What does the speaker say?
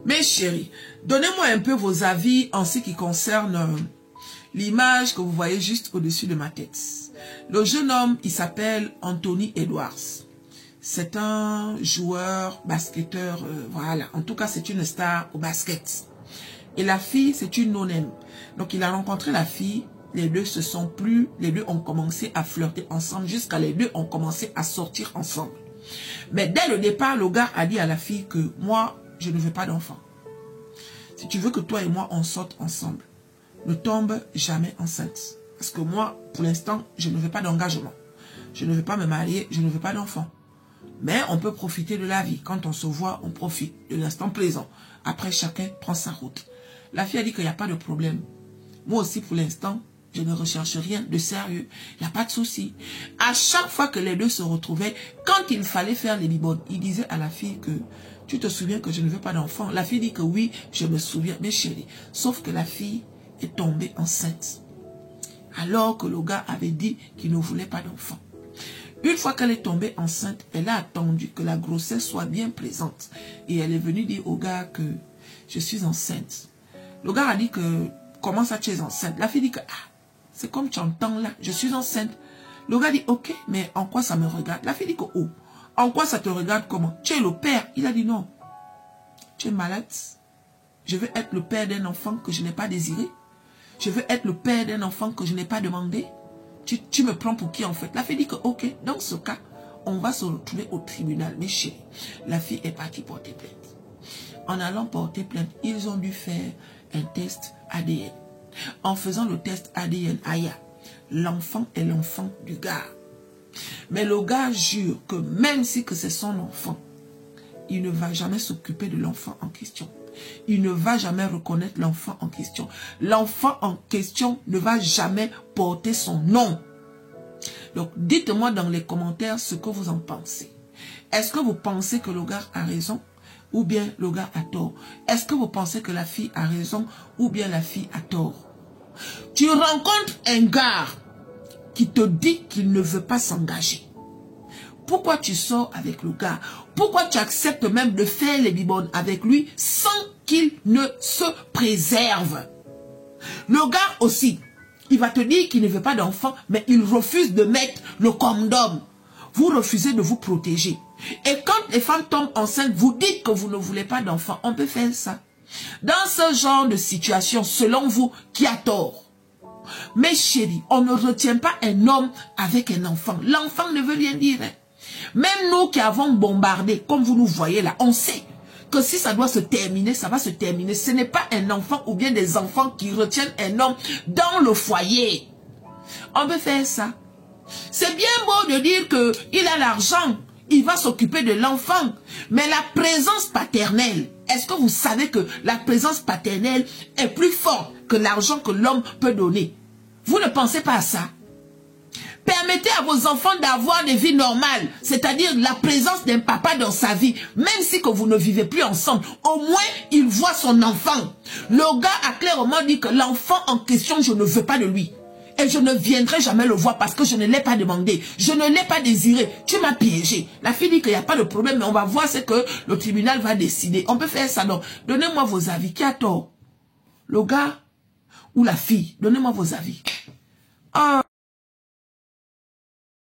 Mes chéris, donnez-moi un peu vos avis en ce qui concerne l'image que vous voyez juste au-dessus de ma tête. Le jeune homme, il s'appelle Anthony Edwards. C'est un joueur, basketteur, voilà. En tout cas, c'est une star au basket. Et la fille, c'est une no-name. Donc, il a rencontré la fille. Les deux se sont plu. Les deux ont commencé à flirter ensemble jusqu'à les deux ont commencé à sortir ensemble. Mais dès le départ, le gars a dit à la fille que moi, je ne veux pas d'enfant. Si tu veux que toi et moi, on sorte ensemble, ne tombe jamais enceinte. Parce que moi, pour l'instant, je ne veux pas d'engagement. Je ne veux pas me marier, je ne veux pas d'enfant. Mais on peut profiter de la vie. Quand on se voit, on profite de l'instant présent. Après, chacun prend sa route. La fille a dit qu'il n'y a pas de problème. Moi aussi, pour l'instant, je ne recherche rien de sérieux. Il n'y a pas de souci. À chaque fois que les deux se retrouvaient, quand il fallait faire les bibones, il disait à la fille que tu te souviens que je ne veux pas d'enfant. La fille dit que oui, je me souviens, mes chéris. Sauf que la fille est tombée enceinte. Alors que le gars avait dit qu'il ne voulait pas d'enfant. Une fois qu'elle est tombée enceinte, elle a attendu que la grossesse soit bien présente. Et elle est venue dire au gars que je suis enceinte. Le gars a dit que comment ça tu es enceinte? La fille dit que c'est comme tu entends là, je suis enceinte. Le gars dit ok, mais en quoi ça me regarde? La fille dit que oh, en quoi ça te regarde comment? Tu es le père. Il a dit non. Tu es malade. Je veux être le père d'un enfant que je n'ai pas désiré. Je veux être le père d'un enfant que je n'ai pas demandé. Tu me prends pour qui en fait? La fille dit que ok, dans ce cas, on va se retrouver au tribunal. Mais chérie, la fille est partie porter plainte. En allant porter plainte, ils ont dû faire un test ADN. En faisant le test ADN, l'enfant est l'enfant du gars. Mais le gars jure que même si que c'est son enfant, il ne va jamais s'occuper de l'enfant en question. Il ne va jamais reconnaître l'enfant en question. L'enfant en question ne va jamais porter son nom. Donc, dites-moi dans les commentaires ce que vous en pensez. Est-ce que vous pensez que le gars a raison ou bien le gars a tort? Est-ce que vous pensez que la fille a raison ou bien la fille a tort? Tu rencontres un gars qui te dit qu'il ne veut pas s'engager. Pourquoi tu sors avec le gars? Pourquoi tu acceptes même de faire les bibones avec lui sans qu'il ne se préserve? Le gars aussi, il va te dire qu'il ne veut pas d'enfant, mais il refuse de mettre le condom. Vous refusez de vous protéger. Et quand les femmes tombent enceintes, vous dites que vous ne voulez pas d'enfant. On peut faire ça. Dans ce genre de situation, selon vous, qui a tort? Mes chéris, on ne retient pas un homme avec un enfant. L'enfant ne veut rien dire. Même nous qui avons bombardé, comme vous nous voyez là, on sait que si ça doit se terminer, ça va se terminer. Ce n'est pas un enfant ou bien des enfants qui retiennent un homme dans le foyer. On peut faire ça. C'est bien beau de dire qu'il a l'argent, il va s'occuper de l'enfant. Mais la présence paternelle, est-ce que vous savez que la présence paternelle est plus forte que l'argent que l'homme peut donner? Vous ne pensez pas à ça? Permettez à vos enfants d'avoir des vies normales, c'est-à-dire la présence d'un papa dans sa vie, même si que vous ne vivez plus ensemble. Au moins, il voit son enfant. Le gars a clairement dit que l'enfant en question, je ne veux pas de lui. Et je ne viendrai jamais le voir parce que je ne l'ai pas demandé. Je ne l'ai pas désiré. Tu m'as piégé. La fille dit qu'il n'y a pas de problème, mais on va voir ce que le tribunal va décider. On peut faire ça. Donc, donnez-moi vos avis. Qui a tort? Le gars ou la fille? Donnez-moi vos avis.